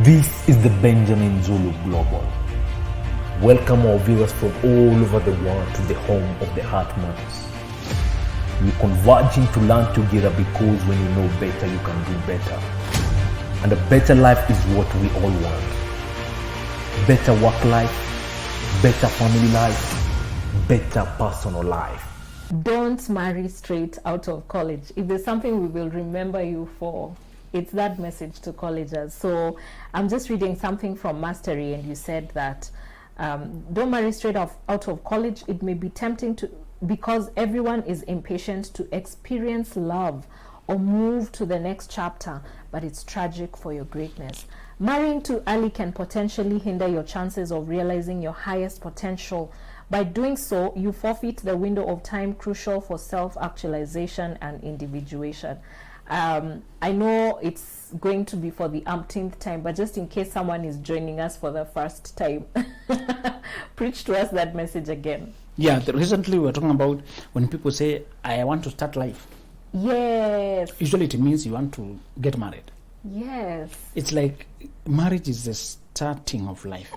This is the Benjamin Zulu Global. Welcome our viewers from all over the world to the home of the Heartmans. We're converging to learn together because when you know better, you can do better. And a better life is what we all want. Better work life, better family life, better personal life. Don't marry straight out of college. If there's something we will remember you for, it's that message to collegers. So I'm just reading something from Mastery, and you said that don't marry straight out of college. It may be tempting to, because everyone is impatient to experience love or move to the next chapter, but it's tragic for your greatness. Marrying too early can potentially hinder your chances of realizing your highest potential. By doing so, you forfeit the window of time crucial for self-actualization and individuation. I know it's going to be for the umpteenth time, but just in case someone is joining us for the first time, preach to us that message again. Yeah, recently we were talking about when people say, I want to start life. Yes. Usually it means you want to get married. Yes. It's like marriage is the starting of life.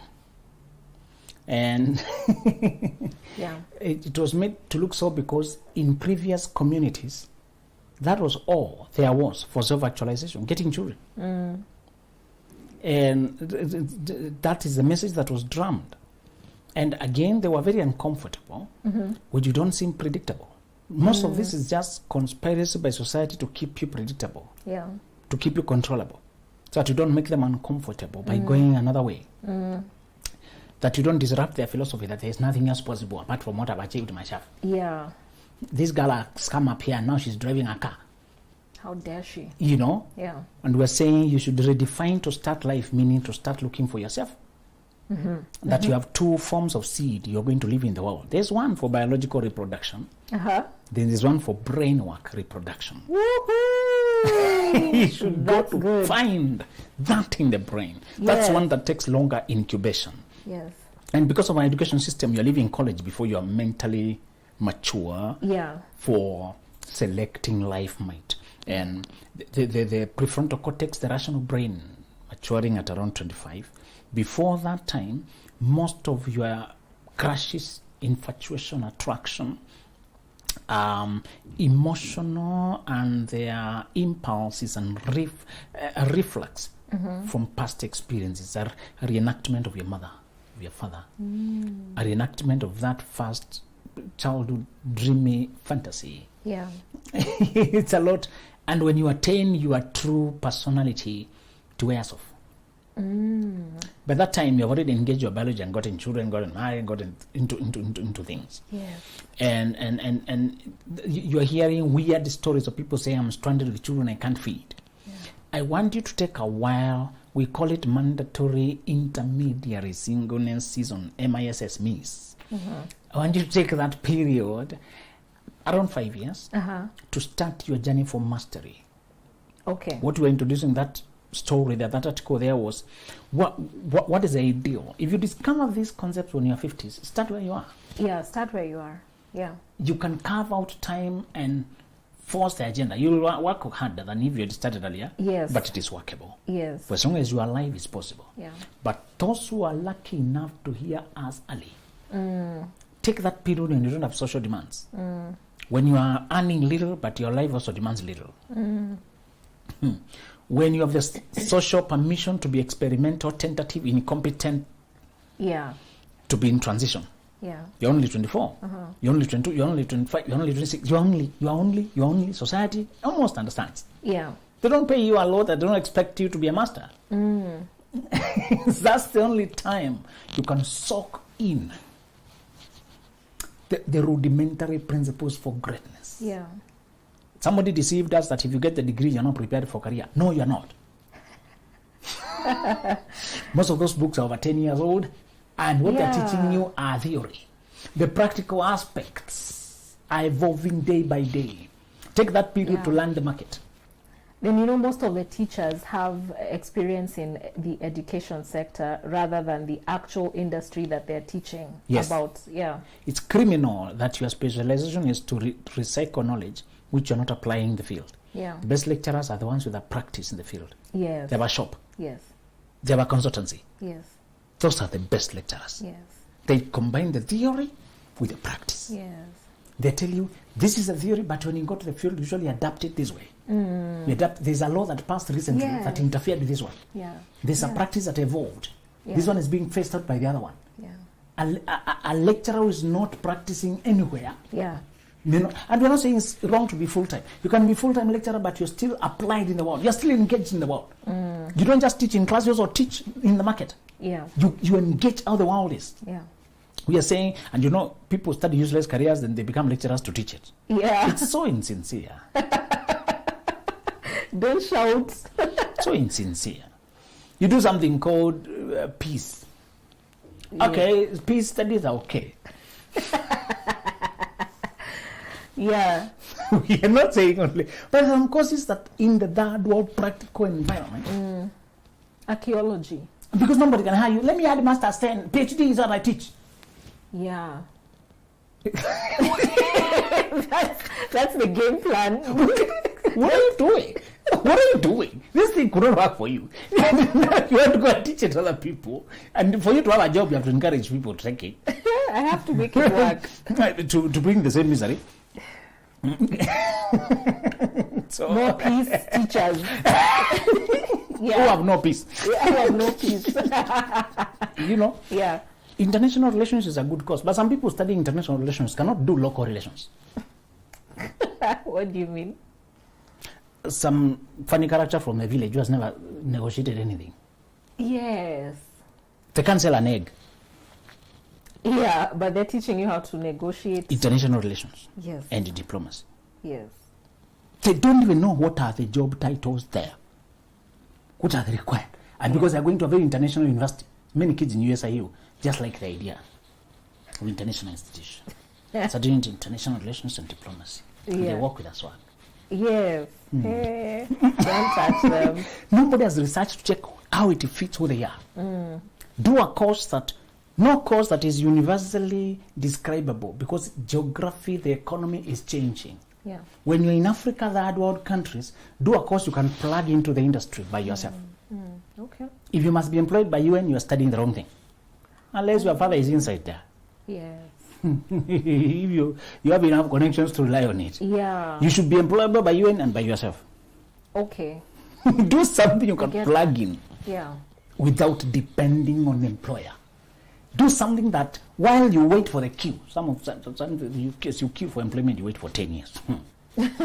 And yeah, it was made to look so because in previous communities, that was all there was for self-actualization, getting children. And that is the message that was drummed. And again, they were very uncomfortable, which you don't seem predictable. Most of this is just conspiracy by society to keep you predictable, to keep you controllable, so that you don't make them uncomfortable by going another way. That you don't disrupt their philosophy that there is nothing else possible apart from what I've achieved myself. Yeah. This girl has come up here and now she's driving a car. How dare she? You know? Yeah. And we're saying you should redefine to start life, meaning to start looking for yourself. That you have two forms of seed you're going to live in the world. There's one for biological reproduction. Then there's one for brain work reproduction. Woohoo! You should go to find that in the brain. That's one that takes longer incubation. Yes. And because of our education system, you're leaving college before you are mentally mature for selecting life mate. And the prefrontal cortex, the rational brain, maturing at around 25. Before that time, most of your crushes, infatuation, attraction, emotional and their impulses and reflex from past experiences are a reenactment of your mother, of your father, a reenactment of that first childhood dreamy fantasy. Yeah. It's a lot. And when you attain your true personality, it wears off. By that time, you've already engaged your biology and gotten children, gotten married, gotten into things. Yes. And you're hearing weird stories of people saying, I'm stranded with children I can't feed. Yeah. I want you to take a while. We call it mandatory intermediary singleness season, MISS, MIS. I want you to take that period, around 5 years, to start your journey for mastery. Okay. What we're introducing that story there, that article there was, what is the ideal? If you discover these concepts when you're 50s, start where you are. Yeah, start where you are. Yeah. You can carve out time and force the agenda. You'll work harder than if you had started earlier. Yes. But it is workable. Yes. For as long as you are alive, it's possible. Yeah. But those who are lucky enough to hear us early, take that period when you don't have social demands. When you are earning little, but your life also demands little. When you have the social permission to be experimental, tentative, incompetent, to be in transition. Yeah. You're only 24. You're only 22. You're only 25. You're only 26. You're only society almost understands. Yeah. They don't pay you a lot. They don't expect you to be a master. That's the only time you can soak in the rudimentary principles for greatness. Yeah. Somebody deceived us that if you get the degree, you're not prepared for career. No, you're not. Most of those books are over 10 years old, and what they're teaching you are theory. The practical aspects are evolving day by day. Take that period to learn the market. Then, you know, most of the teachers have experience in the education sector rather than the actual industry that they're teaching about. Yeah. It's criminal that your specialization is to recycle knowledge which you're not applying in the field. Yeah. The best lecturers are the ones with a practice in the field. Yes. They have a shop. Yes. they have a consultancy. Yes. Those are the best lecturers. Yes. They combine the theory with the practice. Yes. They tell you, this is a theory, but when you go to the field, you usually adapt it this way. You adapt. There's a law that passed recently Yes. that interfered with this one. Yeah. There's a Yeah. practice that evolved. Yeah. This one is being phased out by the other one. Yeah. A lecturer who is not practicing anywhere, Yeah. and we're not saying it's wrong to be full-time. You can be full-time lecturer, but you're still applied in the world. You're still engaged in the world. You don't just teach in class, you also teach in the market. Yeah. You engage how the world is. Yeah. We are saying, and people study useless careers, then they become lecturers to teach it. Yeah. It's so insincere. Don't shout. So insincere. You do something called peace. Yeah. Okay, peace studies are okay. Yeah. We are not saying only, but some courses that in the third world practical environment. Archaeology. Because nobody can hire you. Let me add master's 10. PhD is what I teach. Yeah. that's the game plan. What are you doing? What are you doing? This thing couldn't work for you. You have to go and teach it to other people. And for you to have a job, you have to encourage people to take it. I have to make it work. to bring the same misery. So, More peace teachers. who have no peace. I have no peace. Yeah. International relations is a good course, but some people studying international relations cannot do local relations. What do you mean? Some funny character from the village who has never negotiated anything. Yes. They can't sell an egg. Yeah, but they're teaching you how to negotiate. International relations. Yes. And diplomacy. Yes. They don't even know what are the job titles there. What are they required? And because they're going to a very international university, many kids in USIU just like the idea of international institution. Studying international relations and diplomacy. And they work with us one. Yes. Hey, don't touch them. Nobody has researched to check how it fits who they are. Do a course no course that is universally describable, because geography, the economy is changing. Yeah. When you're in Africa, third world countries, do a course you can plug into the industry by yourself. Okay. If you must be employed by UN, you are studying the wrong thing. Unless your father is inside there. Yes. If you have enough connections to rely on it. Yeah. You should be employable by UN and by yourself. Okay. Do something you can plug in. Yeah. Without depending on the employer. Do something that while you wait for the queue, some you queue for employment, you wait for 10 years. If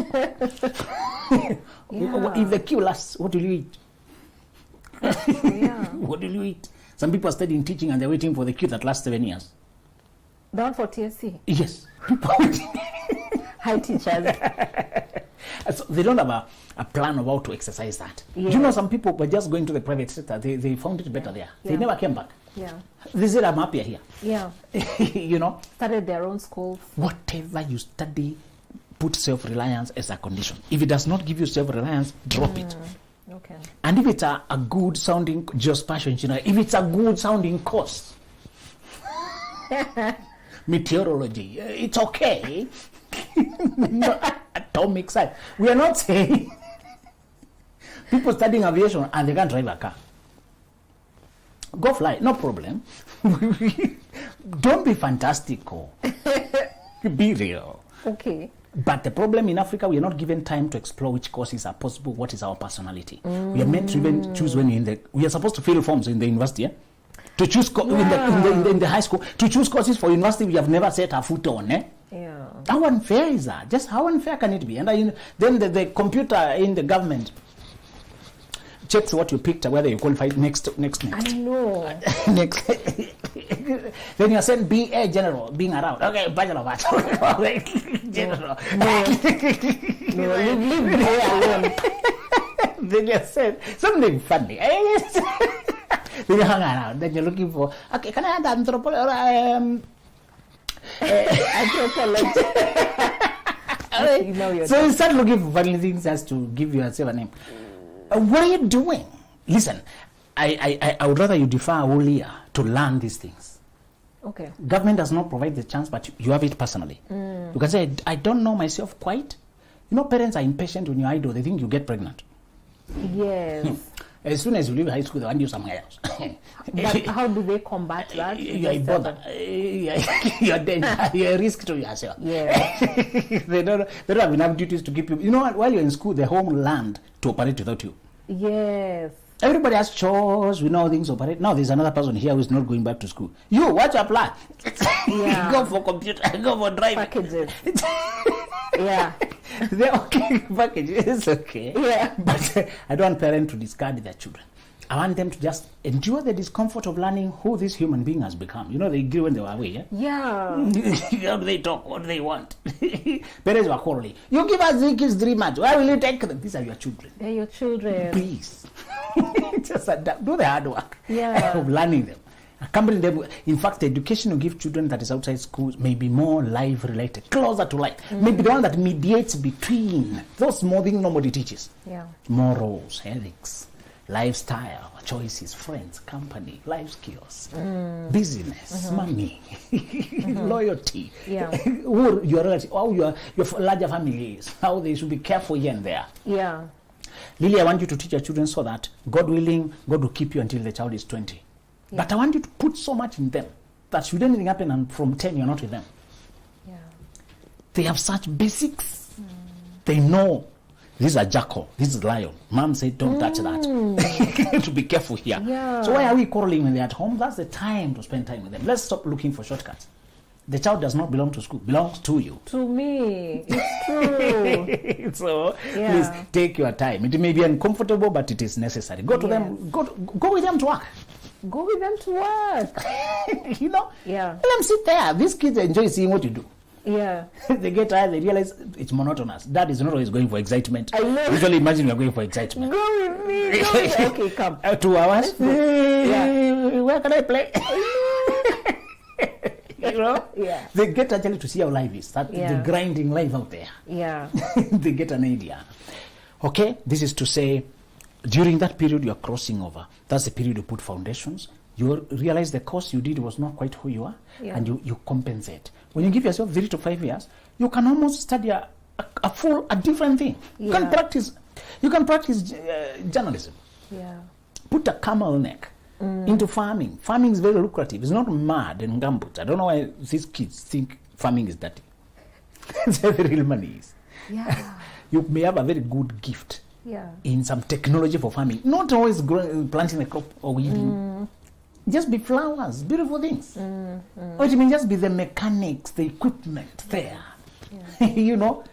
the queue lasts, what will you eat? Yeah. What will you eat? Some people are studying teaching and they're waiting for the queue that lasts 7 years. Down for TSC. Yes. Hi, teachers. So they don't have a plan of how to exercise that. Yes. Do you know some people were just going to the private sector? They found it better there. They never came back. Yeah. They said, I'm happier here. Yeah. Started their own schools. Whatever you study, put self-reliance as a condition. If it does not give you self-reliance, drop it. Okay. And if it's a good sounding geospatial engineering, if it's a good sounding course, meteorology, it's okay. Atomic science. We are not saying people studying aviation and they can't drive a car. Go fly, no problem. Don't be fantastical. Be real. Okay. But the problem in Africa, we are not given time to explore which courses are possible, what is our personality. We are meant to even choose when we are supposed to fill forms in the university, to choose in the high school, to choose courses for university we have never set our foot on. Yeah. How unfair is that? Just how unfair can it be? And then the computer in the government checks what you picked, whether you qualified next. I know. Next. Then you are saying BA General, being around. Okay, Bachelor of Arts. General. No, leave BA alone. Then you said something funny. Then you hang around. Then you're looking for, okay, can I have anthropology? Anthropology. So you start looking for funny things as to give yourself a name. What are you doing? Listen, I would rather you defer a whole year to learn these things. Okay. Government does not provide the chance, but you have it personally. You can say, I don't know myself quite. Parents are impatient when you're idle. They think you get pregnant. Yes. As soon as you leave high school, they want you somewhere else. But how do they combat that? You're a bother. You're danger. You're a risk to yourself. Yeah. They don't have enough duties to keep you. You know what? While you're in school, the home learned to operate without you. Yes. Everybody has chores. We know how things operate. Now there's another person here who's not going back to school. You, what's your plan? Yeah. Go for computer. Go for driving. Packages. Yeah. They're okay. Packages. It's okay. Yeah. But I don't want parents to discard their children. I want them to just endure the discomfort of learning who this human being has become. You know, they grew when they were away, yeah? Yeah. How do they talk? What do they want? Parents were quarreling. You give us the kids 3 months. Why will you take them? These are your children. They're your children. Please. Just adapt. Do the hard work of learning them. Accompany them. In fact, the education you give children that is outside schools may be more life-related, closer to life. Maybe the one that mediates between those small things nobody teaches. Yeah. Morals, ethics, lifestyle, choices, friends, company, life skills, business, money, loyalty, who your relative, how your larger family is, how they should be careful here and there. Yeah. Lily, I want you to teach your children so that, God willing, God will keep you until the child is 20. Yeah. But I want you to put so much in them that should anything happen and from 10 you're not with them. Yeah. They have such basics. They know. This is a jackal. This is a lion. Mom said, don't touch that. To be careful here. Yeah. So why are we quarreling when they're at home? That's the time to spend time with them. Let's stop looking for shortcuts. The child does not belong to school. Belongs to you. To me. It's true. So please take your time. It may be uncomfortable, but it is necessary. Go to them. Go with them to work. Go with them to work. You know? Yeah. Let them sit there. These kids enjoy seeing what you do. Yeah. They get tired, they realize it's monotonous. Dad is not always going for excitement. I know. Usually imagine you're going for excitement. Go with me. Go with me. Okay, come. 2 hours? Yeah. Where can I play? You know? Yeah. They get actually to see how life is. That the grinding life out there. Yeah. They get an idea. Okay? This is to say, during that period you're crossing over. That's the period you put foundations. You realize the course you did was not quite who you are, and you compensate. When you give yourself 3 to 5 years, you can almost study a different thing. You can practice journalism. Yeah. Put a camel neck into farming. Farming is very lucrative. It's not mud and gumboot. I don't know why these kids think farming is dirty. It's where the real money is. Yeah. You may have a very good gift in some technology for farming. Not always planting a crop or weeding. Just be flowers, beautiful things. Or it may just be the mechanics, the equipment there. Yeah. You know?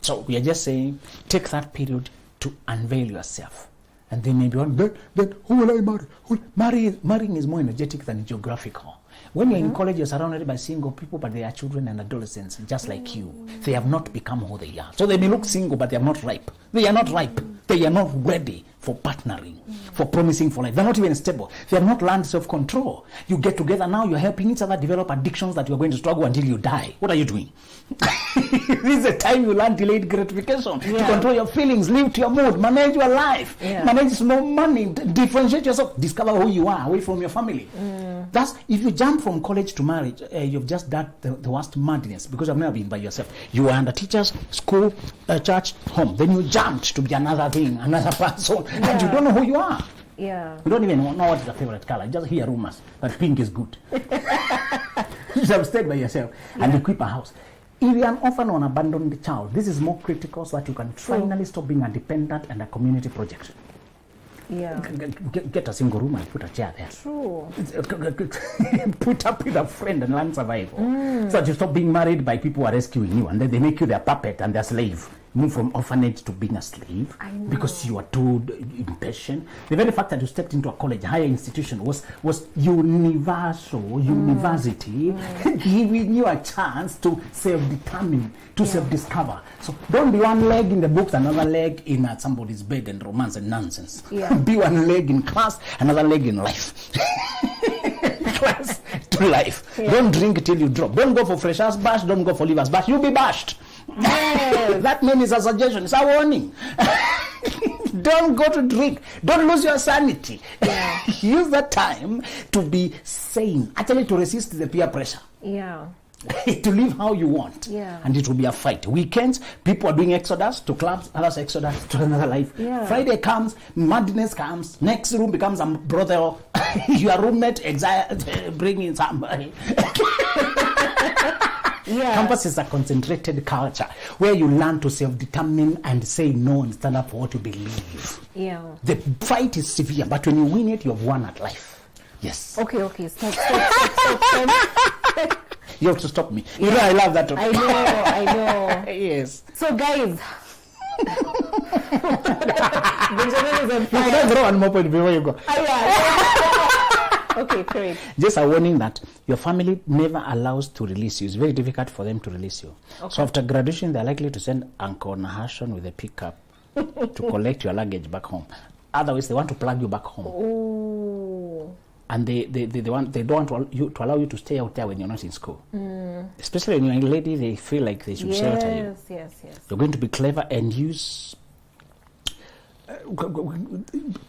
So we are just saying, take that period to unveil yourself. And then maybe then who will I marry? Marrying is more energetic than geographical. When you're in college, you're surrounded by single people, but they are children and adolescents, just like you. They have not become who they are. So they may look single, but they are not ripe. They are not ripe. They are not ready for partnering, for promising for life. They're not even stable. They have not learned self-control. You get together now, you're helping each other develop addictions that you're going to struggle until you die. What are you doing? This is the time you learn delayed gratification, to control your feelings, live to your mood, manage your life, manage small money, differentiate yourself, discover who you are away from your family. That's, if you jump from college to marriage, you've just done the worst madness, because you've never been by yourself. You were under teachers, school, church, home. Then you jumped to be another thing, another person, and you don't know who you are. Yeah. You don't even know what is your favorite color. Just hear rumors that pink is good. You have stayed by yourself and equip a house. If you're an orphan or an abandoned child, this is more critical so that you can finally stop being a dependent and a community project. Yeah. Get a single room and put a chair there. True. Put up with a friend and learn survival. So that you stop being married by people who are rescuing you, and then they make you their puppet and their slave. Move from orphanage to being a slave because you are too impatient. The very fact that you stepped into a college, higher institution, was university, giving you a chance to self-determine, to self-discover. So don't be one leg in the books, another leg in somebody's bed and romance and nonsense. Be one leg in class, another leg in life. Class to life. Don't drink till you drop. Don't go for freshers bash. Don't go for leavers bash. You'll be bashed. That name is a suggestion. It's a warning. Don't go to drink. Don't lose your sanity. Use that time to be sane. Actually, to resist the peer pressure. to live how you want. Yeah. And it will be a fight. Weekends, people are doing exodus to clubs, others exodus to another life. Yeah. Friday comes, madness comes, next room becomes a brothel. Your roommate bring in somebody. Yeah. Campus is a concentrated culture where you learn to self-determine and say no and stand up for what you believe. Yeah. The fight is severe, but when you win it, you have won at life. Yes. Okay. Stop. You have to stop me. You know I love that topic. I know. Yes. So guys, Benjamin is on You fire. can throw one more point before you go. Okay, great. Just a warning that your family never allows to release you. It's very difficult for them to release you. Okay. So after graduation, they're likely to send Uncle Nahashon with a pickup to collect your luggage back home. Otherwise, they want to plug you back home. Oh. And they don't want you to allow you to stay out there when you're not in school. Especially when you're a lady, they feel like they should shelter you. Yes. You're going to be clever and use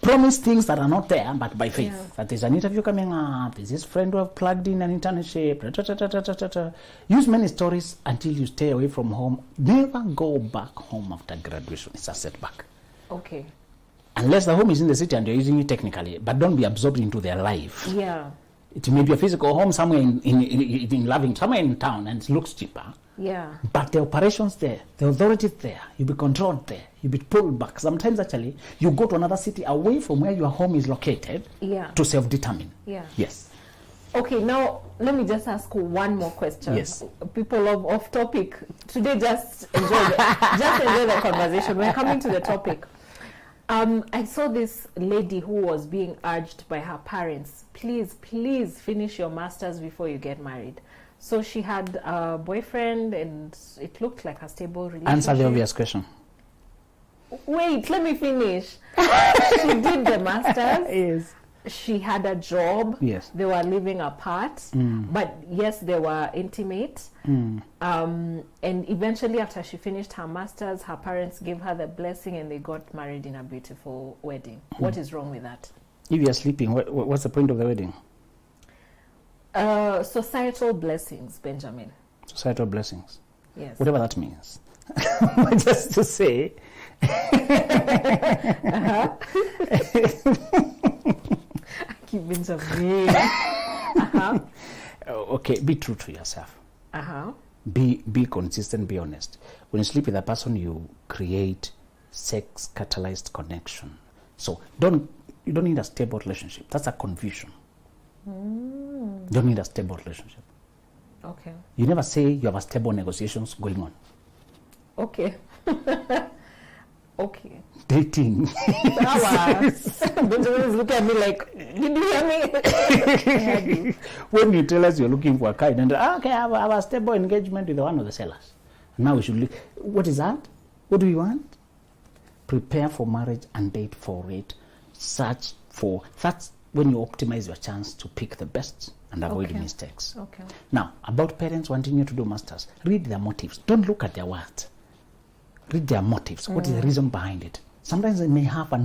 promise things that are not there, but by faith. Yeah. That there's an interview coming up, there's this friend who have plugged in an internship. Use many stories until you stay away from home. Never go back home after graduation. It's a setback. Okay. Unless the home is in the city and you're using it technically, but don't be absorbed into their life. Yeah. It may be a physical home somewhere in Loving, somewhere in town, and it looks cheaper. Yeah. But the operations there, the authority there, you'll be controlled there, you'll be pulled back. Sometimes actually, you go to another city away from where your home is located Yeah. to self-determine. Yeah. Yes. Okay, now let me just ask one more question. Yes. People of off topic today, just enjoy the conversation. We're coming to the topic. I saw this lady who was being urged by her parents, please finish your masters before you get married. So she had a boyfriend and it looked like a stable relationship. Answer the obvious question. Wait, let me finish. She did the masters. Yes. She had a job. Yes. They were living apart. But yes, they were intimate. And eventually, after she finished her masters, her parents gave her the blessing and they got married in a beautiful wedding. What is wrong with that? If you're sleeping, what's the point of the wedding? Societal blessings, Benjamin. Societal blessings. Yes. Whatever that means. Just to say. Keep Benjamin. Okay, be true to yourself. Be consistent, be honest. When you sleep with a person, you create sex catalyzed connection. So you don't need a stable relationship. That's a confusion. You don't need a stable relationship. Okay. You never say you have a stable negotiations going on. Okay. Okay. Dating. Benjamin is looking at me like, did you hear me? When you tell us you're looking for a car, and okay, I have a stable engagement with one of the sellers. Now we should what is that? What do you want? Prepare for marriage and date for it. That's when you optimize your chance to pick the best and avoid mistakes. Okay. Now, about parents wanting you to do masters, read their motives. Don't look at their words. Read their motives. What is the reason behind it? Sometimes they may have a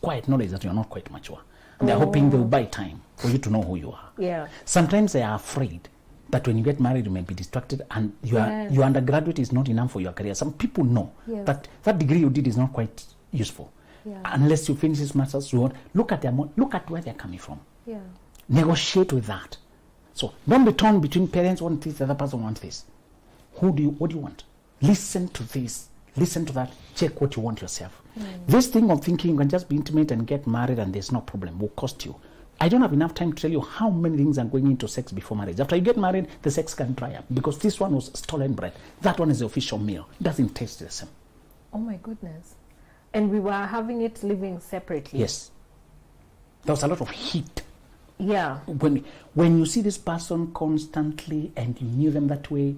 quiet knowledge that you're not quite mature. And they're hoping they'll buy time for you to know who you are. Yeah. Sometimes they are afraid that when you get married, you may be distracted and your undergraduate is not enough for your career. Some people know that degree you did is not quite useful. Yeah. Unless you finish this master's, look at where they're coming from. Yeah. Negotiate with that. So don't be torn between parents want this, the other person wants this. What do you want? Listen to this. Listen to that. Check what you want yourself. This thing of thinking you can just be intimate and get married and there's no problem will cost you. I don't have enough time to tell you how many things are going into sex before marriage. After you get married, the sex can dry up because this one was stolen bread. That one is the official meal. It doesn't taste the same. Oh my goodness. And we were having it living separately. Yes. There was a lot of heat. Yeah. When you see this person constantly and you knew them that way,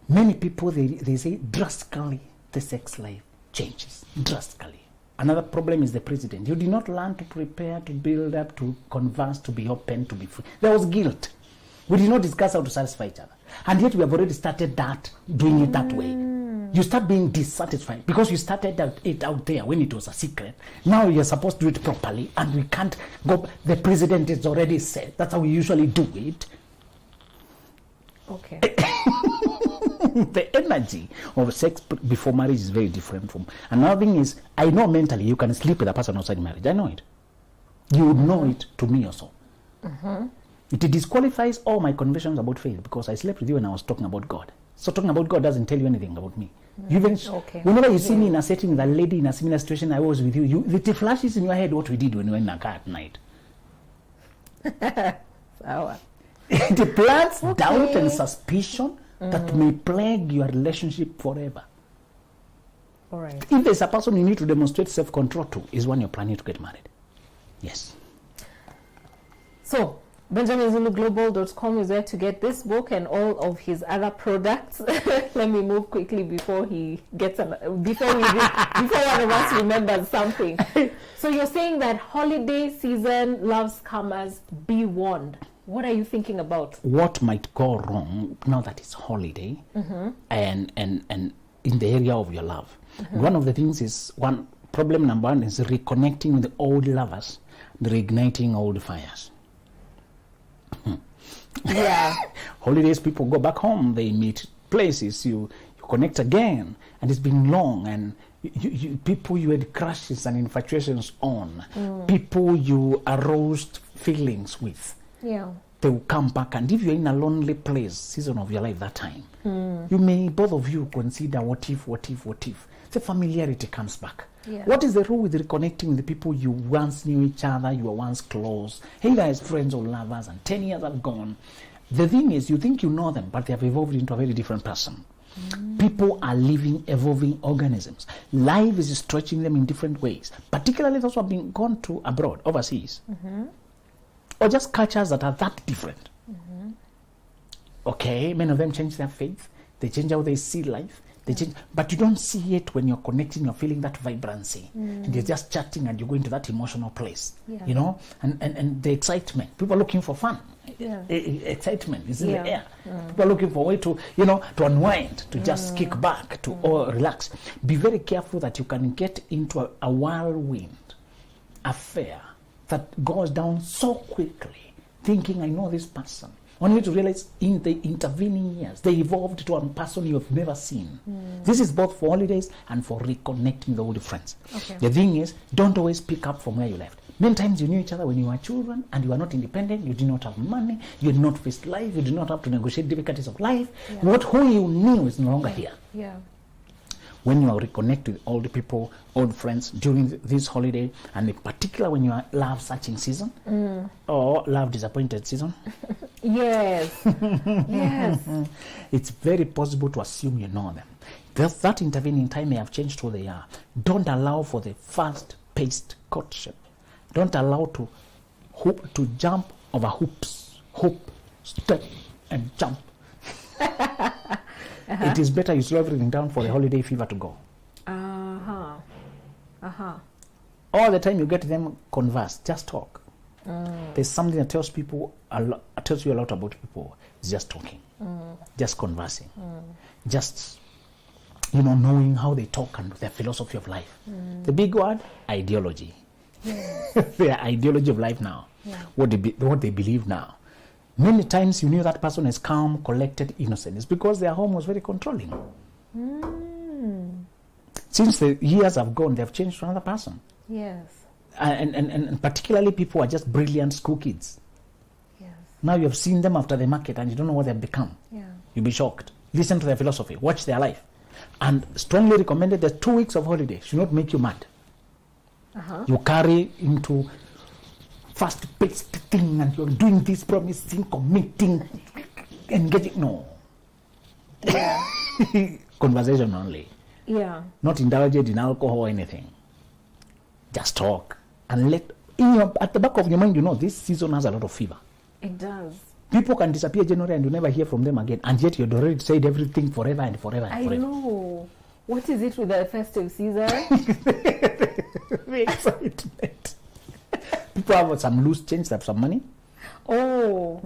many people, they say drastically the sex life changes. Drastically. Another problem is the president. You did not learn to prepare, to build up, to converse, to be open, to be free. There was guilt. We did not discuss how to satisfy each other. And yet we have already started doing it that way. You start being dissatisfied because you started it out there when it was a secret. Now you're supposed to do it properly and we can't go. The president is already said. That's how we usually do it. Okay. The energy of sex before marriage is very different from. Another thing is, I know mentally you can sleep with a person outside marriage. I know it. You would know it to me also. It disqualifies all my conversations about faith because I slept with you when I was talking about God. So talking about God doesn't tell you anything about me. You even whenever you see me in a setting with a lady in a similar situation I was with you, it flashes in your head what we did when we were in a car at night. It plants doubt and suspicion that may plague your relationship forever. All right. If there's a person you need to demonstrate self-control to, is when you're planning to get married. Yes. So, BenjaminZuluGlobal.com is where to get this book and all of his other products. Let me move quickly before he gets before one of us remembers something. So you're saying that holiday season love scammers, be warned. What are you thinking about? What might go wrong now that it's holiday and in the area of your love? One of the things is problem number one is reconnecting with the old lovers, reigniting old fires. Yeah. Holidays, people go back home, they meet places, you connect again, and it's been long, and you people you had crushes and infatuations on, people you aroused feelings with, they will come back, and if you're in a lonely place, season of your life that time, you may, both of you, consider what if. The familiarity comes back. What is the rule with reconnecting with the people you once knew each other, you were once close, hey guys, friends or lovers, and 10 years have gone. The thing is, you think you know them, but they have evolved into a very different person. People are living, evolving organisms. Life is stretching them in different ways, particularly those who have been gone to abroad, overseas, or just cultures that are that different. Okay, many of them change their faith, they change how they see life, they change, but you don't see it when you're connecting, you're feeling that vibrancy, and you're just chatting and you go into that emotional place, you know, and the excitement. People are looking for fun. Excitement is in the air. People are looking for a way to, to unwind, to just kick back, to relax. Be very careful that you can get into a whirlwind affair that goes down so quickly, thinking I know this person. Only to realize in the intervening years, they evolved to a person you have never seen. This is both for holidays and for reconnecting with old friends. The thing is, don't always pick up from where you left. Many times you knew each other when you were children and you were not independent, you did not have money, you did not face life, you did not have to negotiate difficulties of life. Who you knew is no longer here. When you are reconnect with old people, old friends during this holiday, and in particular when you are love searching season or love disappointed season, it's very possible to assume you know them. That intervening time may have changed who they are. Don't allow for the fast-paced courtship. Don't allow to jump over hoops. Hoop, step, and jump. It is better you slow everything down for the holiday fever to go. All the time you get them, converse, just talk. There's something that tells you a lot about people. It's just talking, just conversing, just knowing how they talk and their philosophy of life. The big word, ideology. Their ideology of life now, what they believe now. Many times you knew that person is calm, collected, innocent. It's because their home was very controlling. Since the years have gone, they have changed to another person. And particularly people who are just brilliant school kids. Now you have seen them after the market and you don't know what they've become. You'll be shocked. Listen to their philosophy. Watch their life. And strongly recommended that 2 weeks of holiday should not make you mad. You carry into fast-paced thing and you're doing this, promising, committing, engaging. No. Conversation only. Not indulged in alcohol or anything. Just talk. And at the back of your mind, this season has a lot of fever. It does. People can disappear January and you never hear from them again. And yet you'd already said everything forever and forever and forever. I know. What is it with the festive season? The excitement. People have some loose change, they have some money. When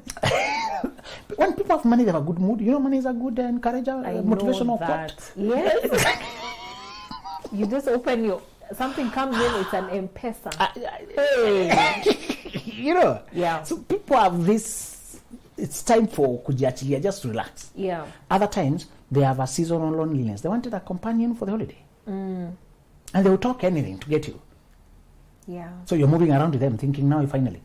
people have money, they have a good mood. Money is a good encourager, motivational quote. Yes. You just open something comes in, it's an M-Pesa. So people have this it's time for kujiachilia, just relax. Yeah. Other times, they have a seasonal loneliness. They wanted a companion for the holiday. And they will talk anything to get you. Yeah. So you're moving around with them thinking, now finally.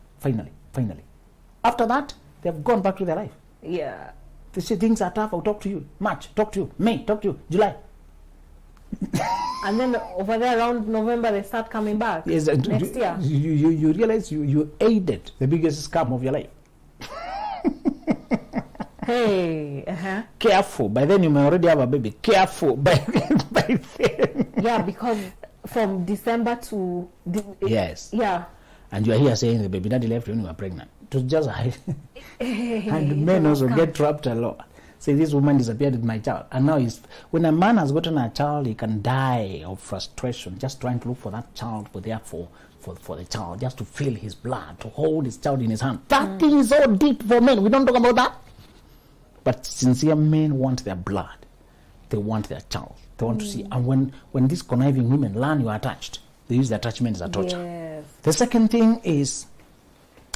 After that, they've gone back to their life. Yeah. They say things are tough, I'll talk to you. March, talk to you. May, talk to you. July. And then over there around November, they start coming back. Yes, next year. You realize you aided the biggest scam of your life. Hey. Careful. By then you may already have a baby. Careful. By then. Yeah, because from December to... Yes. Yeah. And you are here saying the baby daddy left when you were pregnant. It was just Hey, and men also get trapped a lot. Say, this woman disappeared with my child. And now when a man has gotten a child, he can die of frustration just trying to look for that child, but therefore for the child, just to feel his blood, to hold his child in his hand. That thing is so deep for men. We don't talk about that. But sincere men want their blood. They want their child. They want to see. And when these conniving women learn you are attached, they use the attachment as a torture. Yes. The second thing is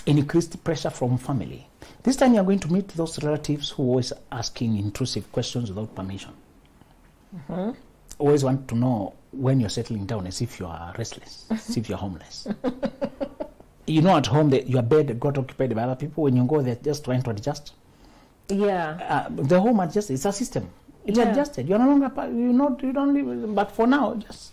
increased pressure from family. This time you are going to meet those relatives who are always asking intrusive questions without permission. Always want to know when you're settling down, as if you are restless, as if you're homeless. You know, at home, your bed got occupied by other people. When you go, they're just trying to adjust. Yeah. The home adjusts. It's a system. It's Yeah. adjusted. You're no longer, you don't live, but for now, just...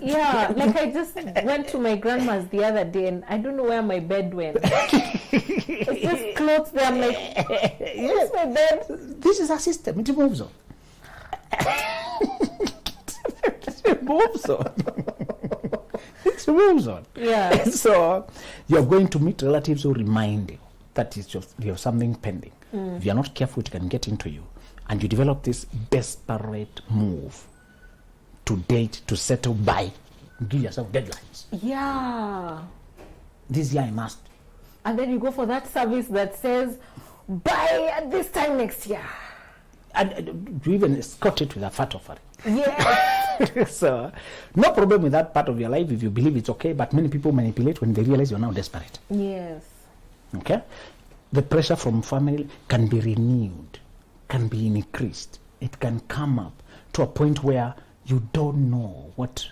Yeah, like I just went to my grandma's the other day and I don't know where my bed went. It's just clothes there. I'm like, where's my bed? This is a system. It moves on. It moves on. It moves on. Yeah. So you're going to meet relatives who remind you that you have something pending. If you're not careful, it can get into you. And you develop this desperate move to date, to settle by. Give yourself deadlines. Yeah. This year I must. And then you go for that service that says, buy at this time next year. And you even escort it with a fat offering. Yeah. So, no problem with that part of your life if you believe it's okay, but many people manipulate when they realize you're now desperate. Yes. Okay? The pressure from family can be renewed, can be increased. It can come up to a point where you don't know what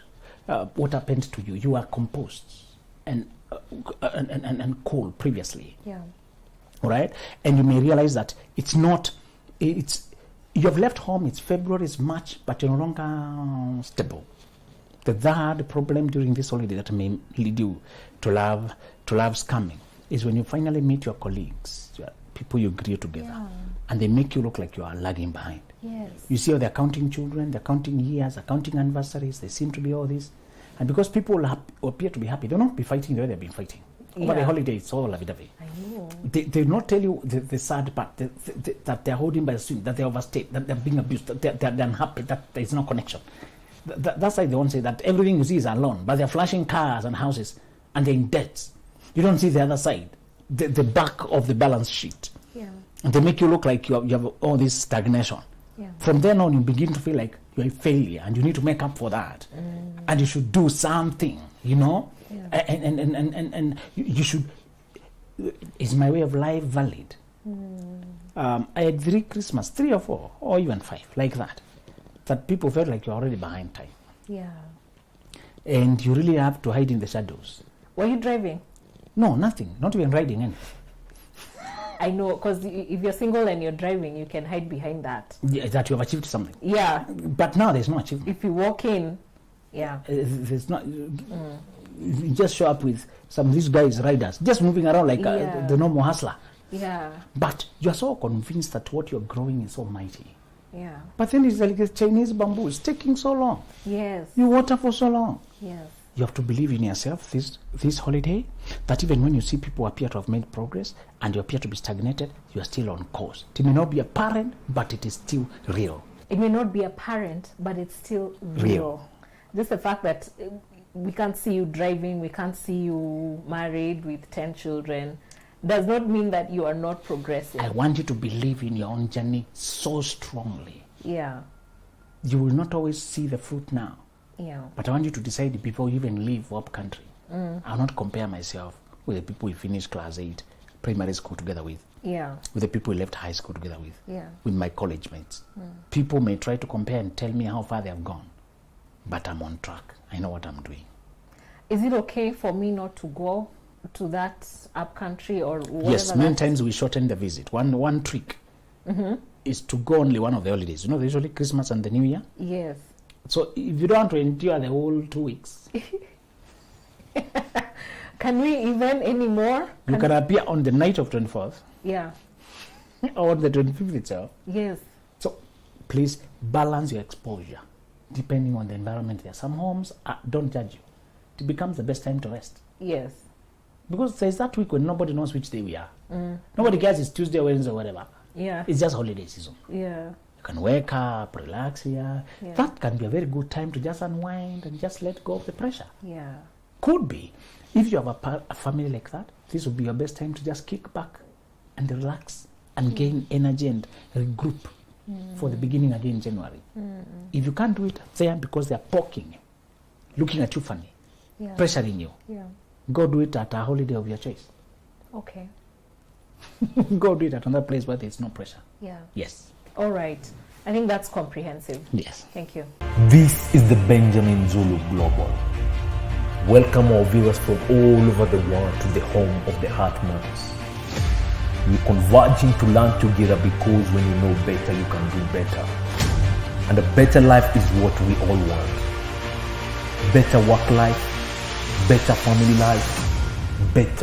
happened to you. You are composed and cool previously. Yeah. All right? And you may realize that you have left home, it's February, it's March, but you're no longer stable. The third problem during this holiday that may lead you to love scamming is when you finally meet your colleagues, people you grew together, and they make you look like you are lagging behind. Yes. You see how they're counting children, they're counting years, they're counting anniversaries, they seem to be all this. And because people appear to be happy, they'll not be fighting the way they've been fighting. Over the holiday, it's all lovey-dovey. I know. They will not tell you the sad part, that they're holding by the string, that they overstayed, that they're being abused, that they're unhappy, that there is no connection. That's why they won't say that everything you see is alone, but they're flashing cars and houses, and they're in debt. You don't see the other side, the back of the balance sheet. Yeah. And they make you look like you have all this stagnation. Yeah. From then on, you begin to feel like you're a failure, and you need to make up for that. And you should do something, Yeah. and you should. Is my way of life valid? I had 3 Christmas, 3 or 4, or even 5, like that people felt like you're already behind time. Yeah. And you really have to hide in the shadows. Were you driving? No, nothing, not even riding anything. I know, because if you're single and you're driving, you can hide behind that. Yeah, that you have achieved something. Yeah. But now there's no achievement. If you walk in, yeah. There's not. You just show up with some of these guys, riders, just moving around like the normal hustler. Yeah. But you're so convinced that what you're growing is so mighty. Yeah. But then it's like a Chinese bamboo. It's taking so long. Yes. You water for so long. Yes. You have to believe in yourself this holiday, that even when you see people appear to have made progress and you appear to be stagnated, you are still on course. It may not be apparent, but it is still real. It may not be apparent, but it's still real. Just the fact that we can't see you driving, we can't see you married with 10 children, does not mean that you are not progressing. I want you to believe in your own journey so strongly. Yeah. You will not always see the fruit now. Yeah. But I want you to decide before you even leave up country. I'll not compare myself with the people who finish class 8 primary school together with the people we left high school together with my college mates. People may try to compare and tell me how far they have gone, but I'm on track. I know what I'm doing. Is it okay for me not to go to that up country or whatever? Yes, many times we shorten the visit. One trick is to go only one of the holidays. You know, usually Christmas and the New Year. Yes. So if you don't want to endure the whole 2 weeks, can we even anymore? You can appear on the night of 24th. Yeah. Or on the 25th itself. Yes. So please balance your exposure depending on the environment there. Some homes don't judge you. It becomes the best time to rest. Yes. Because there's that week when nobody knows which day we are. Nobody cares it's Tuesday, Wednesday, or whatever. Yeah. It's just holiday season. Yeah. You can wake up, relax here. Yeah. That can be a very good time to just unwind and just let go of the pressure. Yeah. Could be. If you have a family like that, this would be your best time to just kick back and relax and gain energy and regroup for the beginning again in January. If you can't do it there because they're poking you, looking at you funny, pressuring you, go do it at a holiday of your choice. Okay. Go do it at another place where there's no pressure. Yeah. Yes. All right. I think that's comprehensive. Yes. Thank you. This is the Benjamin Zulu Global. Welcome our viewers from all over the world to the home of the Heartmans. We're converging to learn together because when you know better, you can do better. And a better life is what we all want. Better work life, better family life, better